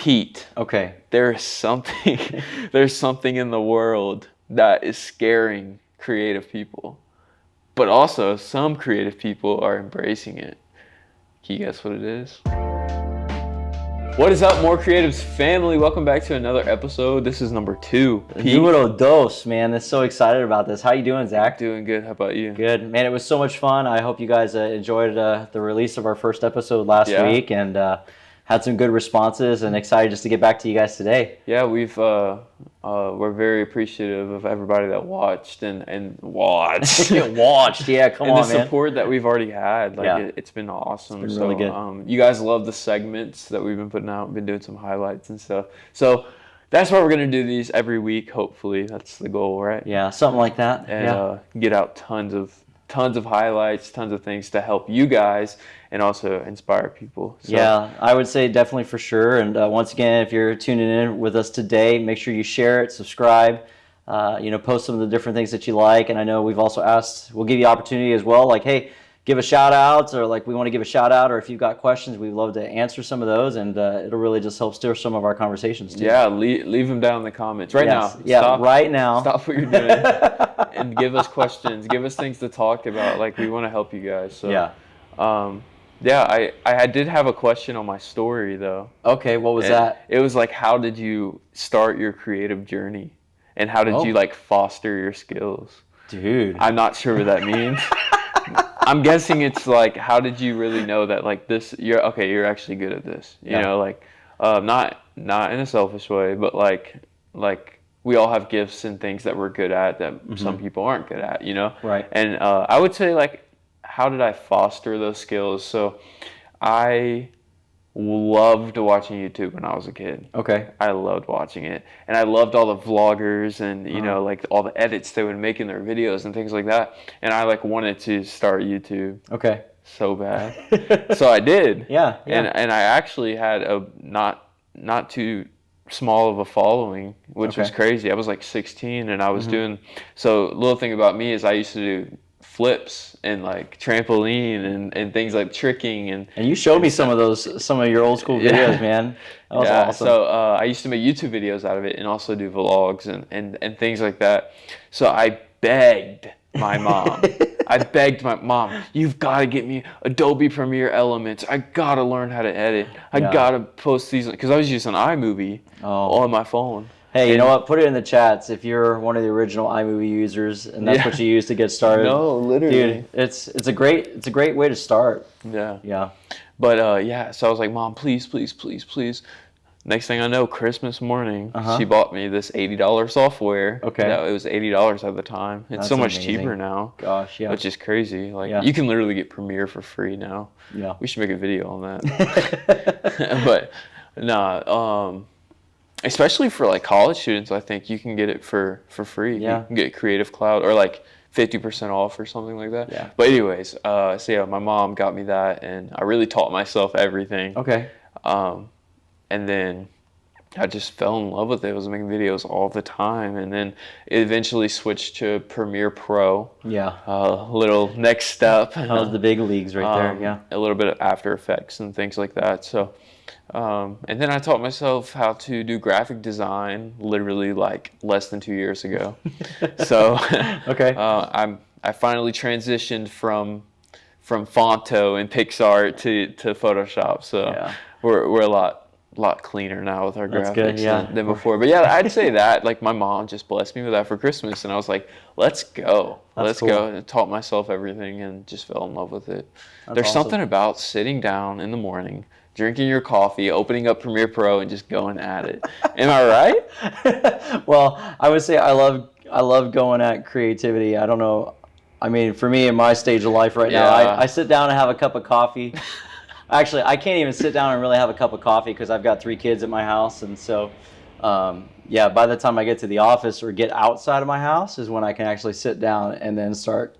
Pete, Okay. there's something in the world that is scaring creative people, but also some creative people are embracing it. Can you guess what it is? What is up, More Creatives family? Welcome back to another episode. This is number 2. Pete. Numero dos, man. I'm so excited about this. How you doing, Zach? Doing good. How about you? Good. Man, it was so much fun. I hope you guys enjoyed the release of our first episode last week and had some good responses, and excited just to get back to you guys today. Yeah, we're very appreciative of everybody that watched and watched. Watched, yeah, come on, man. And the man. support that we've already had, it's been awesome. It's been really good. You guys love the segments that we've been putting out. We've been doing some highlights and stuff. So that's why we're gonna do these every week. Hopefully, that's the goal, right? Yeah, something like that. And get out tons of highlights, tons of things to help you guys and also inspire people. So. Yeah, I would say definitely for sure. And once again, if you're tuning in with us today, make sure you share it, subscribe, post some of the different things that you like. And I know we've also asked, we'll give you opportunity as well, like, hey, give a shout out, or like we want to give a shout out, or if you've got questions, we'd love to answer some of those, and it'll really just help steer some of our conversations too. Yeah, leave them down in the comments now. Yeah, right now. Stop what you're doing and give us questions. Give us things to talk about. Like, we want to help you guys. So, I did have a question on my story though. Okay, what was that? It was like, how did you start your creative journey, and how did you like foster your skills? Dude, I'm not sure what that means. I'm guessing it's like, how did you really know that like this, you're actually good at this, you know, like, not in a selfish way, but like we all have gifts and things that we're good at that some people aren't good at, you know? Right. And I would say, like, how did I foster those skills? So I loved watching YouTube when I was a kid. Okay. I loved watching it. And I loved all the vloggers and, you know, like all the edits they would make in their videos and things like that. And I like wanted to start YouTube. Okay. So bad. So I did. Yeah. And I actually had a not too small of a following, which was crazy. I was like 16 and I was doing, so the little thing about me is I used to do flips and like trampoline and things like tricking and you showed me some of your old school videos, man. That was awesome. So I used to make YouTube videos out of it and also do vlogs and things like that. So I begged my mom. I begged my mom, you've got to get me Adobe Premiere Elements. I got to learn how to edit. I got to post these, because I was using iMovie on my phone. Hey, you know what? Put it in the chats if you're one of the original iMovie users and that's what you use to get started. No, literally. Dude, it's a great way to start. Yeah. Yeah. But so I was like, Mom, please, please, please, please. Next thing I know, Christmas morning, she bought me this $80 software. Okay. It was $80 at the time. It's so much cheaper now. Gosh, yeah. Which is crazy. Like, you can literally get Premiere for free now. Yeah. We should make a video on that. But especially for like college students, I think you can get it for free. Yeah. You can get Creative Cloud or like 50% off or something like that. Yeah. But anyways, my mom got me that, and I really taught myself everything. Okay. And then I just fell in love with it. I was making videos all the time, and then it eventually switched to Premiere Pro. Yeah. Little next step. That was the big leagues right there. Yeah. A little bit of After Effects and things like that. So, and then I taught myself how to do graphic design literally like less than 2 years ago. So, okay. I finally transitioned from Fonto and PixArt to Photoshop. So we're a lot cleaner now with our graphics than before. But yeah, I'd say that, like, my mom just blessed me with that for Christmas, and I was like, let's go. Let's go. And taught myself everything and just fell in love with it. There's something about sitting down in the morning, drinking your coffee, opening up Premiere Pro, and just going at it. Am I right? Well, I would say I love going at creativity. I don't know. I mean, for me in my stage of life right now, I sit down and have a cup of coffee. Actually, I can't even sit down and really have a cup of coffee because I've got 3 kids at my house. And so, by the time I get to the office or get outside of my house is when I can actually sit down and then start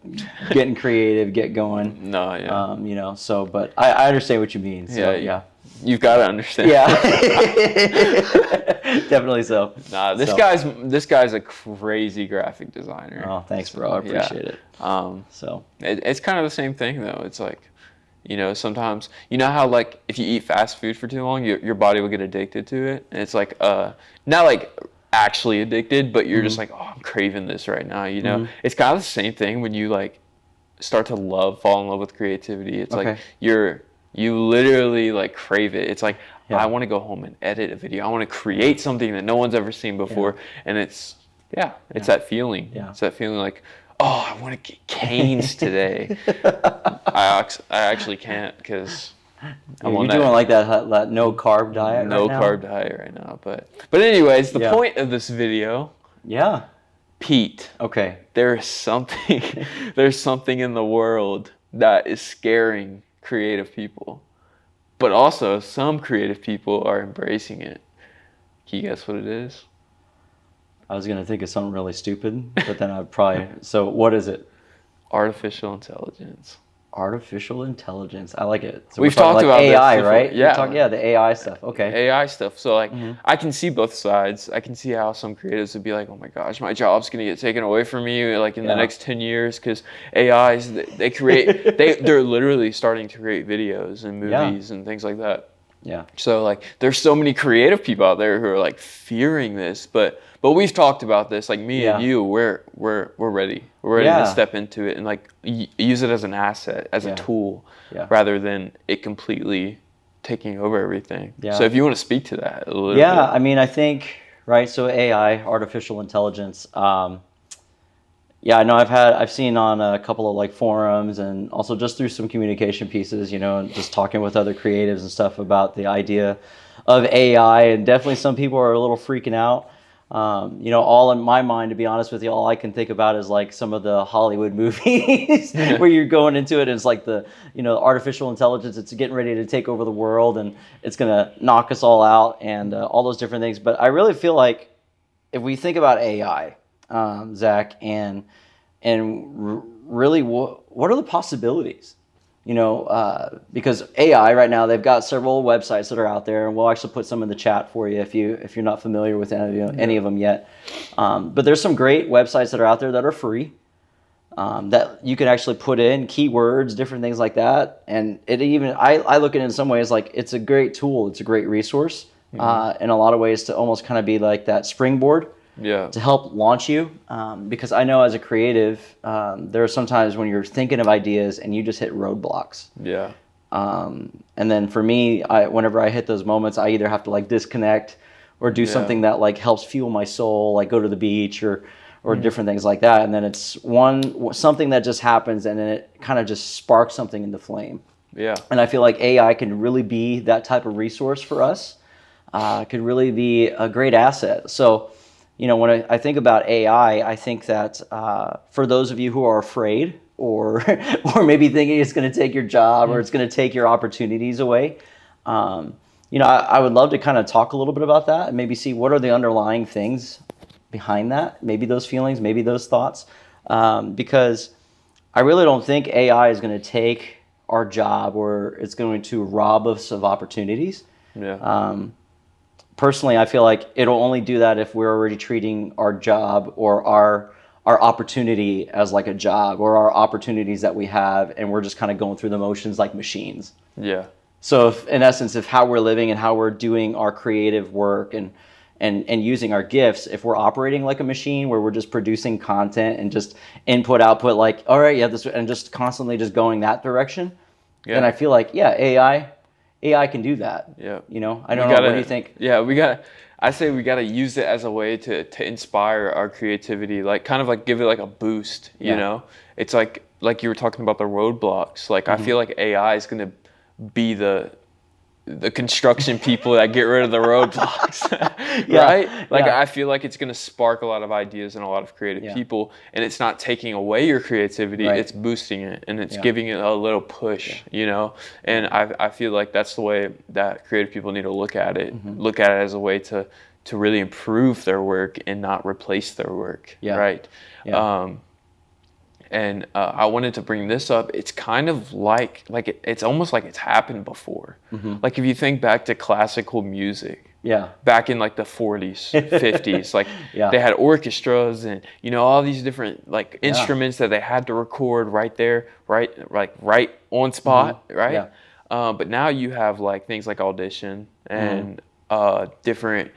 getting creative, get going. No, yeah. But I understand what you mean. So, yeah. You've got to understand. Yeah. Definitely so. Nah, this guy's a crazy graphic designer. Oh, thanks, bro. I appreciate it. It's kind of the same thing, though. It's like, You know, sometimes, you know how like if you eat fast food for too long, your body will get addicted to it. And it's like, not like actually addicted, but you're just like, oh, I'm craving this right now. You know, it's kind of the same thing when you like start to fall in love with creativity. It's like you literally like crave it. It's like, I want to go home and edit a video. I want to create something that no one's ever seen before. And it's that feeling. It's that feeling like, oh, I want to get canes today. I actually can't because I'm on you're doing like that no carb diet. No carb diet right now. But anyways, the point of this video. Yeah. Pete. Okay. There's something in the world that is scaring creative people, but also some creative people are embracing it. Can you guess what it is? I was gonna think of something really stupid, but then I'd probably. So what is it? Artificial intelligence. Artificial intelligence. I like it. So we've talked like about AI, this right? Yeah. The AI stuff. Okay. AI stuff. So like, I can see both sides. I can see how some creatives would be like, "Oh my gosh, my job's gonna get taken away from me like in the next 10 years because AIs they create they're literally starting to create videos and movies and things like that." Yeah. So like, there's so many creative people out there who are like fearing this, but we've talked about this. Like me and you, we're ready. We're ready to step into it and like use it as an asset, as a tool, rather than it completely taking over everything. Yeah. So if you want to speak to that a little bit. I mean, I think so AI, artificial intelligence. I know I've seen on a couple of like forums and also just through some communication pieces, you know, and just talking with other creatives and stuff about the idea of AI, and definitely some people are a little freaking out. You know, all in my mind, to be honest with you, all I can think about is like some of the Hollywood movies where you're going into it and it's like the, you know, artificial intelligence, it's getting ready to take over the world and it's going to knock us all out and all those different things. But I really feel like if we think about AI, Zach, and really what are the possibilities? You know, because AI right now, they've got several websites that are out there, and we'll actually put some in the chat for you if you're not familiar with any of them yet. But there's some great websites that are out there that are free, that you can actually put in keywords, different things like that. And I look at it in some ways like it's a great tool, it's a great resource, in a lot of ways to almost kind of be like that springboard. To help launch you, because I know as a creative, there are some times when you're thinking of ideas and you just hit roadblocks. And then for me, whenever I hit those moments, I either have to like disconnect or do something that like helps fuel my soul, like go to the beach or different things like that. And then it's something that just happens and then it kind of just sparks something into flame. And I feel like AI can really be that type of resource for us. Could really be a great asset. So, you know, when I think about AI, I think that for those of you who are afraid or maybe thinking it's going to take your job or it's going to take your opportunities away, you know, I would love to kind of talk a little bit about that and maybe see what are the underlying things behind that, maybe those feelings, maybe those thoughts, because I really don't think AI is going to take our job or it's going to rob us of opportunities. Personally, I feel like it'll only do that if we're already treating our job or our opportunity as like a job, or our opportunities that we have, and we're just kind of going through the motions like machines. So in essence, if how we're living and how we're doing our creative work and using our gifts, if we're operating like a machine where we're just producing content and just input, output, like, all right, this, and just constantly just going that direction, then I feel like, AI can do that. You know, I don't know. What do you think? I say we got to use it as a way to inspire our creativity, like kind of like give it like a boost, you know? It's like you were talking about the roadblocks. Like I feel like AI is going to be the construction people that get rid of the roadblocks, right? Like I feel like it's going to spark a lot of ideas and a lot of creative people, and it's not taking away your creativity, it's boosting it, and it's giving it a little push, you know? And I feel like that's the way that creative people need to look at it, look at it as a way to really improve their work and not replace their work, right? And I wanted to bring this up. It's kind of like it's almost like it's happened before. Like if you think back to classical music, back in like the 40s, 50s. Like they had orchestras and, you know, all these different like instruments that they had to record right there, right on spot, right? Yeah. But now you have like things like Audition and different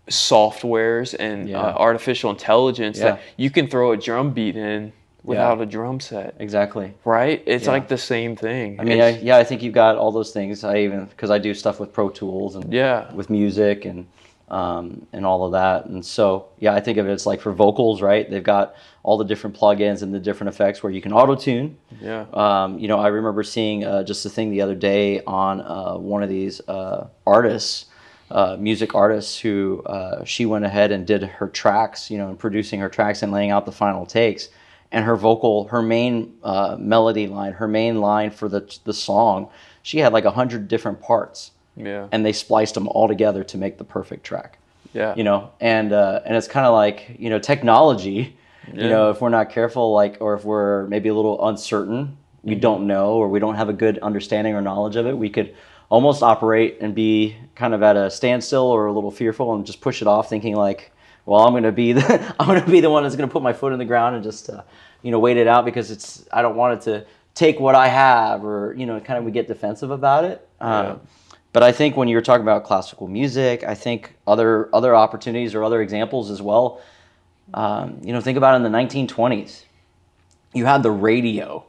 softwares and artificial intelligence that you can throw a drum beat in without a drum set. Exactly. Right? It's like the same thing. I mean, I think you've got all those things. Because I do stuff with Pro Tools and with music and all of that. And so, I think of it as like for vocals, right? They've got all the different plugins and the different effects where you can auto-tune. Yeah. You know, I remember seeing just a thing the other day on one of these artists, music artists who she went ahead and did her tracks, you know, and producing her tracks and laying out the final takes. And her vocal, her main melody line, her main line for the song, she had like 100 different parts. Yeah. And they spliced them all together to make the perfect track. Yeah. You know, and it's kind of like, you know, technology, you know, if we're not careful, like, or if we're maybe a little uncertain, we don't know, or we don't have a good understanding or knowledge of it, we could almost operate and be kind of at a standstill or a little fearful and just push it off, thinking like, well, I'm going to be the one that's going to put my foot in the ground and just, you know, wait it out because I don't want it to take what I have, or, you know, kind of we get defensive about it. But I think when you're talking about classical music, I think other opportunities or other examples as well. You know, think about in the 1920s, you had the radio.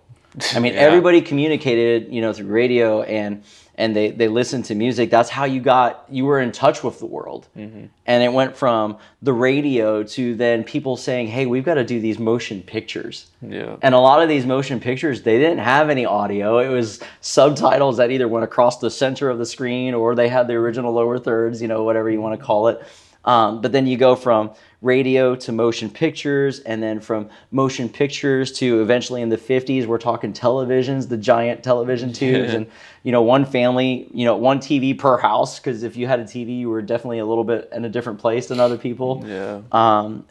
I mean, everybody communicated, you know, through radio and they listened to music. That's how you were in touch with the world. And it went from the radio to then people saying, hey, we've got to do these motion pictures. Yeah. And a lot of these motion pictures, they didn't have any audio. It was subtitles that either went across the center of the screen or they had the original lower thirds, you know, whatever you want to call it. But then you go from radio to motion pictures, and then from motion pictures to eventually in the 50s, we're talking televisions, the giant television tubes, and, you know, one family, you know, one TV per house, because if you had a TV, you were definitely a little bit in a different place than other people. Yeah.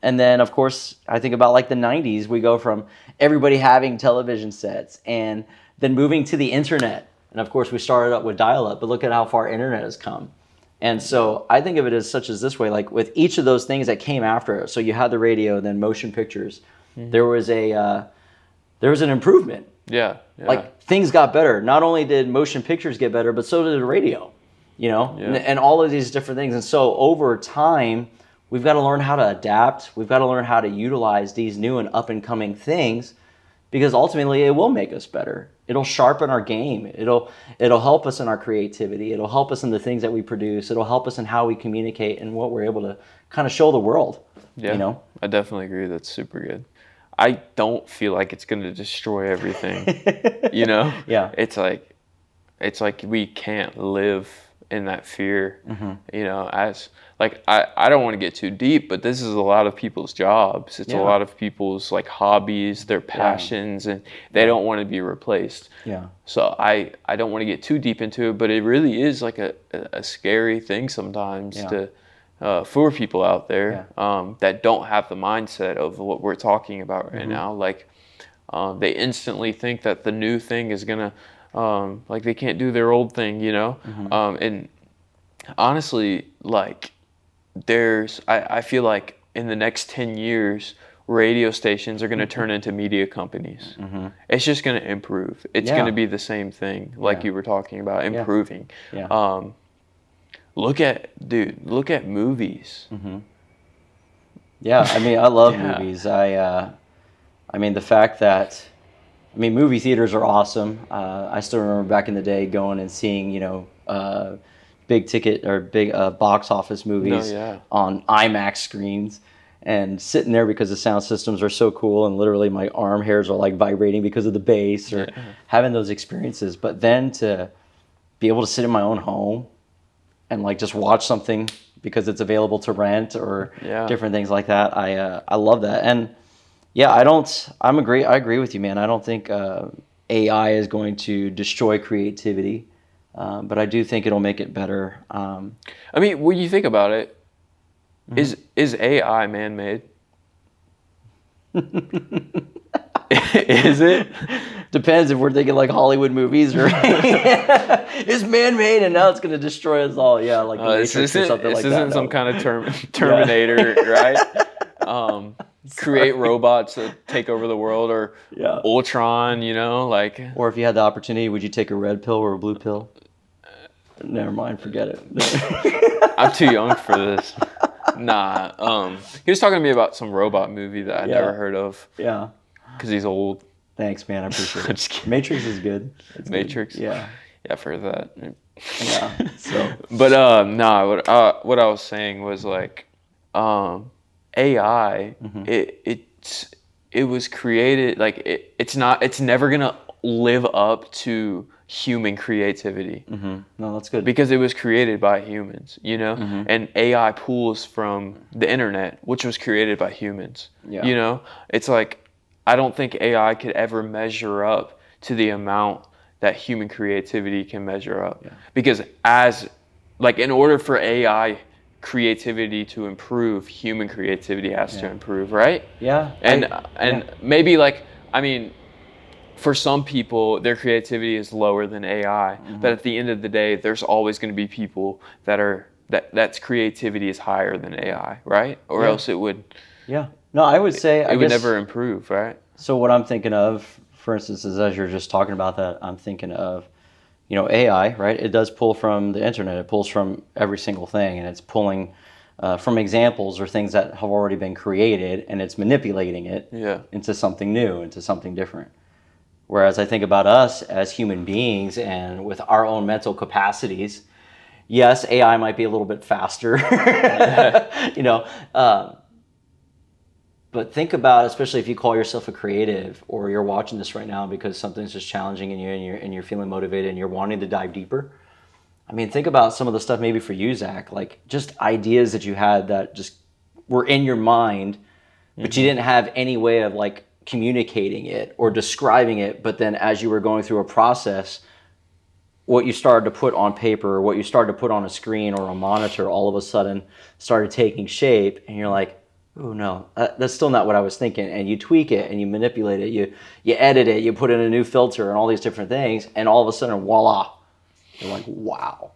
And then, of course, I think about like the 90s, we go from everybody having television sets and then moving to the internet. And of course, we started up with dial-up, but look at how far internet has come. And so I think of it as such as this way, like with each of those things that came after it. So you had the radio, then motion pictures. There was an improvement. Yeah. Like things got better. Not only did motion pictures get better, but so did the radio, you know, and all of these different things. And so over time, we've got to learn how to adapt. We've got to learn how to utilize these new and up and coming things, because ultimately it will make us better. It'll sharpen our game. It'll help us in our creativity. It'll help us in the things that we produce. It'll help us in how we communicate and what we're able to kind of show the world. Yeah, you know? I definitely agree. That's super good. I don't feel like it's going to destroy everything. You know? Yeah. It's like we can't live in that fear. You know, as like I don't want to get too deep, but this is a lot of people's jobs. It's a lot of people's like hobbies, their passions, and they don't want to be replaced. Yeah. So I don't want to get too deep into it, but it really is like a scary thing sometimes to for people out there that don't have the mindset of what we're talking about right now. Like they instantly think that the new thing is gonna like they can't do their old thing, you know. And honestly, like I feel like in the next 10 years, radio stations are going to turn into media companies. It's just going to improve. It's going to be the same thing, like you were talking about, improving. Look at movies. Yeah, I mean, I love movies. I mean, the fact that, I mean, movie theaters are awesome. I still remember back in the day going and seeing, you know, big ticket or big box office movies on IMAX screens and sitting there because the sound systems are so cool and literally my arm hairs are like vibrating because of the bass or having those experiences. But then to be able to sit in my own home and like just watch something because it's available to rent or different things like that, I love that. And yeah, I agree with you, man. I don't think AI is going to destroy creativity. But I do think it'll make it better. I mean, when you think about it, is AI man-made? Is it? Depends if we're thinking like Hollywood movies or it's man-made and now it's going to destroy us all. Yeah, like the Matrix or something like that. This isn't some kind of Terminator, right? Create robots that take over the world, or Ultron, like. Or if you had the opportunity, would you take a red pill or a blue pill? Never mind, forget it. I'm too young for this. Nah. He was talking to me about some robot movie that I'd never heard of. Yeah. Because he's old. Thanks, man. I appreciate it. Matrix is good. It's Matrix? Good. Yeah. Yeah, I've heard that. Yeah. So. But what I was saying was like, AI. It was created like it's never gonna live up to human creativity. No, that's good. Because it was created by humans, and AI pulls from the internet, which was created by humans. Yeah. It's like, I don't think AI could ever measure up to the amount that human creativity can measure up. Yeah. Because in order for AI creativity to improve, human creativity has to improve, right? Yeah. And maybe for some people, their creativity is lower than AI. But at the end of the day, there's always going to be people that's creativity is higher than AI, right? Or else it would. Yeah. No, I would say it would never improve, right? So what I'm thinking of, for instance, is as you're just talking about that, I'm thinking of, AI, right? It does pull from the internet. It pulls from every single thing, and it's pulling from examples or things that have already been created, and it's manipulating it into something new, into something different. Whereas I think about us as human beings and with our own mental capacities, yes, AI might be a little bit faster, but think about, especially if you call yourself a creative or you're watching this right now because something's just challenging in you and you're feeling motivated and you're wanting to dive deeper. I mean, think about some of the stuff maybe for you, Zach, like just ideas that you had that just were in your mind, but you didn't have any way of like communicating it or describing it. But then as you were going through a process, what you started to put on paper or what you started to put on a screen or a monitor all of a sudden started taking shape, and you're like, oh no, that's still not what I was thinking. And you tweak it and you manipulate it, you edit it, you put in a new filter and all these different things, and all of a sudden, voila, you're like, wow,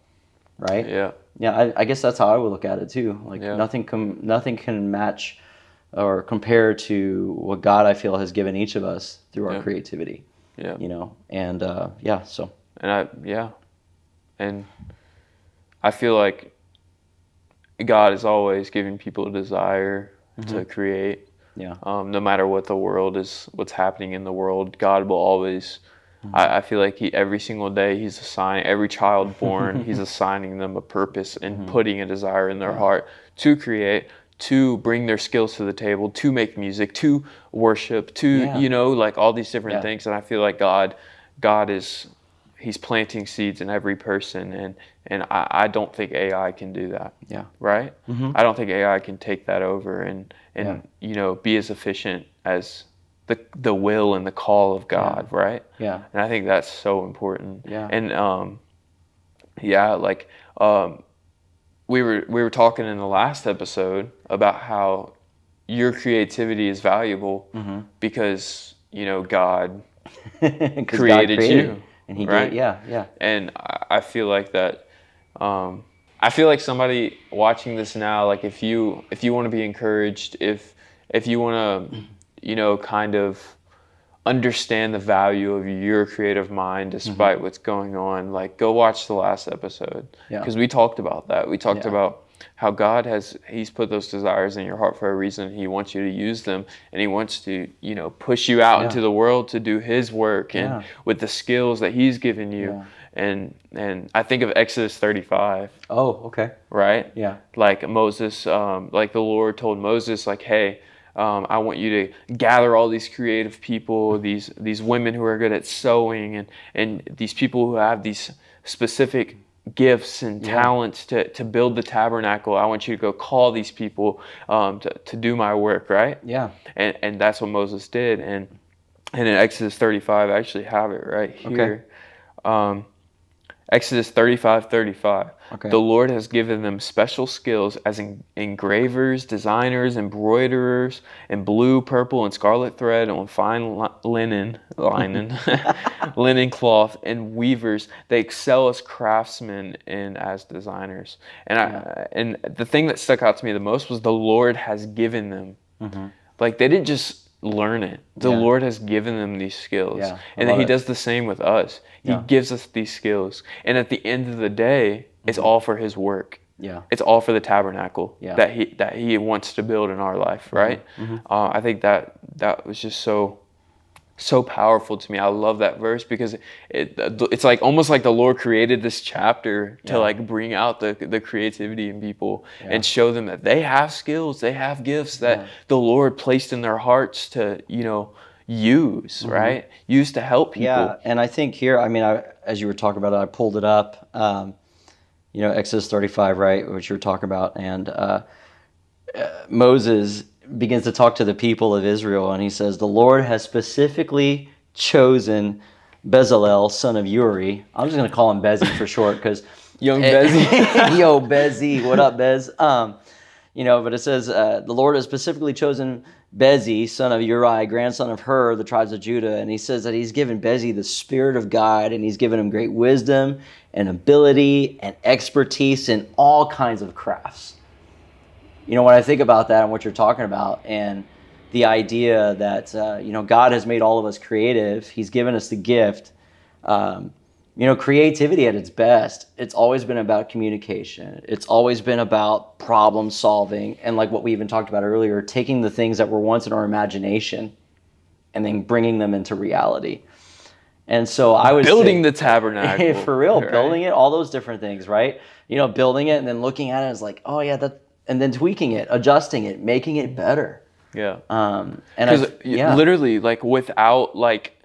right? Yeah. Yeah, I guess that's how I would look at it too. Like nothing can match or compare to what God, I feel, has given each of us through our creativity. Yeah. And so. And I feel like God is always giving people a desire to create. Yeah. No matter what's happening in the world, God will always. I feel like every single day he's assigning every child born, he's assigning them a purpose and putting a desire in their heart to create, to bring their skills to the table, to make music, to worship, to like all these different things. And I feel like God is. He's planting seeds in every person, and I don't think AI can do that. Yeah. Right? I don't think AI can take that over and be as efficient as the will and the call of God, right? Yeah. And I think that's so important. Yeah. And we were talking in the last episode about how your creativity is valuable because God created you. And he right? did, yeah. And I feel like that. I feel like somebody watching this now, like if you want to be encouraged, if you want to, kind of understand the value of your creative mind despite what's going on, like go watch the last episode because we talked about that. We talked about how God he's put those desires in your heart for a reason. He wants you to use them, and he wants to, push you out into the world to do his work and with the skills that he's given you. And I think of Exodus 35. Oh, okay. Right? Yeah. Like Moses, like the Lord told Moses, like, hey, I want you to gather all these creative people, these women who are good at sewing, and these people who have these specific gifts and talents to build the tabernacle. I want you to go call these people to do my work, right? Yeah. And that's what Moses did. And in Exodus 35, I actually have it right here. Okay. Exodus 35:35. Okay. The Lord has given them special skills as engravers, designers, embroiderers, in blue, purple, and scarlet thread, on fine linen, linen cloth, and weavers. They excel as craftsmen and as designers. And the thing that stuck out to me the most was the Lord has given them. Mm-hmm. Like, they didn't just learn it. The Lord has given them these skills. Yeah, and He does the same with us. He gives us these skills. And at the end of the day, it's all for His work. Yeah. It's all for the tabernacle that He wants to build in our life, right? Mm-hmm. I think that was just so powerful to me. I love that verse because it's like almost like the Lord created this chapter to like bring out the creativity in people and show them that they have skills, they have gifts that the Lord placed in their hearts to, use, right? Use to help people. Yeah, and I think here, I mean, as you were talking about it, I pulled it up, Exodus 35, right, which you were talking about, and Moses begins to talk to the people of Israel, and he says, the Lord has specifically chosen Bezalel, son of Uri. I'm just going to call him Bezzy for short, because Young Bezzy. Yo, Bezzy, what up, Bez? But it says, the Lord has specifically chosen Bezzy, son of Uri, grandson of Hur, the tribes of Judah. And he says that he's given Bezzy the Spirit of God, and he's given him great wisdom and ability and expertise in all kinds of crafts. When I think about that and what you're talking about, and the idea that, God has made all of us creative, He's given us the gift. Creativity at its best, it's always been about communication. It's always been about problem solving. And like what we even talked about earlier, taking the things that were once in our imagination and then bringing them into reality. And so I was building the tabernacle. For real, right? Building it, all those different things, right? Building it and then looking at it as like, oh yeah, and then tweaking it, adjusting it, making it better. Yeah. Literally, like, without like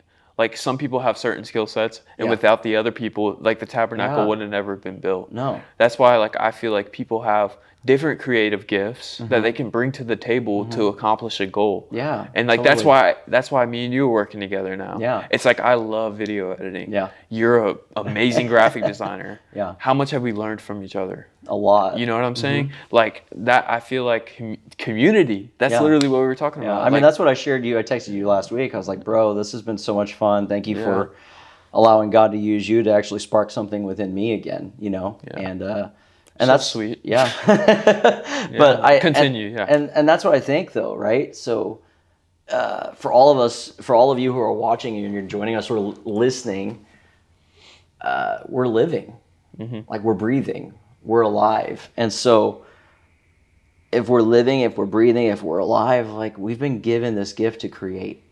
some people have certain skill sets, and without the other people, like, the tabernacle wouldn't have never been built. No. That's why, like, I feel like people have different creative gifts that they can bring to the table to accomplish a goal. Yeah. And like totally. that's why me and you are working together now. Yeah. It's like, I love video editing. Yeah. You're an amazing graphic designer. Yeah. How much have we learned from each other? A lot. You know what I'm saying? Like that, I feel like community. That's literally what we were talking about. I mean, that's what I shared you. I texted you last week. I was like, bro, this has been so much fun. Thank you for allowing God to use you to actually spark something within me again, And that's sweet. Yeah. But I continue. And that's what I think, though, right? So for all of us, for all of you who are watching and you're joining us or listening, we're living, like we're breathing, we're alive. And so if we're living, if we're breathing, if we're alive, like we've been given this gift to create.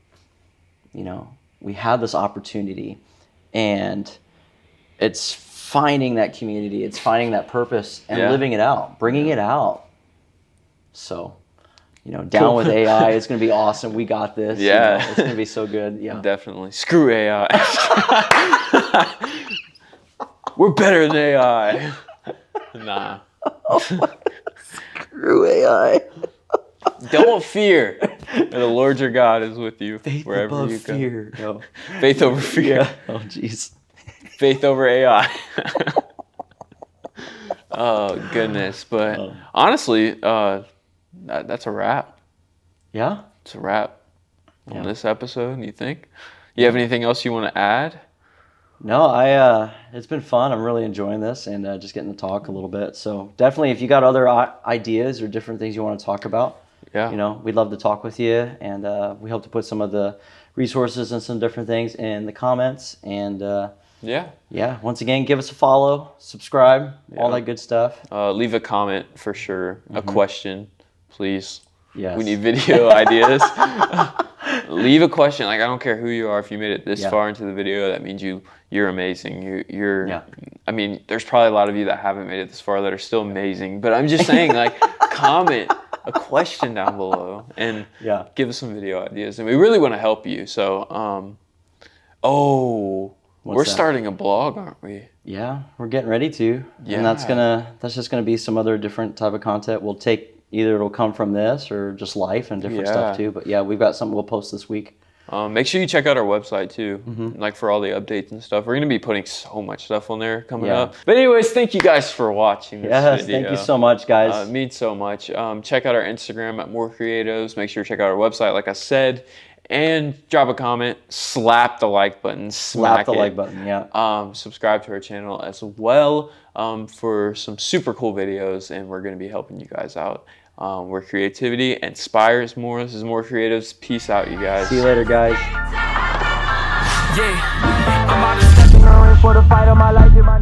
We have this opportunity, and it's finding that community, it's finding that purpose and living it out, bringing it out. So, down with AI, it's going to be awesome. We got this. Yeah. It's going to be so good. Yeah. Definitely. Screw AI. We're better than AI. Nah. Screw AI. Don't fear. The Lord your God is with you Faith wherever above you go. Fear. No. Faith over fear. Yeah. Oh, jeez. Faith over AI. Oh, goodness. But honestly, that's a wrap. Yeah? It's a wrap on this episode, you think? You have anything else you want to add? No, it's been fun. I'm really enjoying this and just getting to talk a little bit. So definitely, if you got other ideas or different things you want to talk about, we'd love to talk with you. And we hope to put some of the resources and some different things in the comments. And once again, give us a follow, subscribe, all that good stuff. Leave a comment for sure. A question, please. Yes. We need video ideas. Leave a question. Like, I don't care who you are. If you made it this far into the video, that means you're amazing. You're. I mean, there's probably a lot of you that haven't made it this far that are still amazing. But I'm just saying, like, comment a question down below and give us some video ideas. And we really want to help you. So, we're starting a blog, aren't we? Yeah, we're getting ready to. Yeah. And that's just gonna be some other different type of content. We'll take, either it'll come from this or just life and different stuff too. But we've got something we'll post this week. Make sure you check out our website too, like for all the updates and stuff. We're going to be putting so much stuff on there coming up. But anyways, thank you guys for watching this video. Thank you so much, guys. It means so much. Check out our Instagram at More Creatives. Make sure to check out our website, like I said. And drop a comment, slap the like button, slap the like button, yeah. Subscribe to our channel as well for some super cool videos, and we're going to be helping you guys out. Where creativity inspires more. This is More Creatives. Peace out, you guys. See you later, guys. Yeah, I'm out of stepping for the fight of my life in my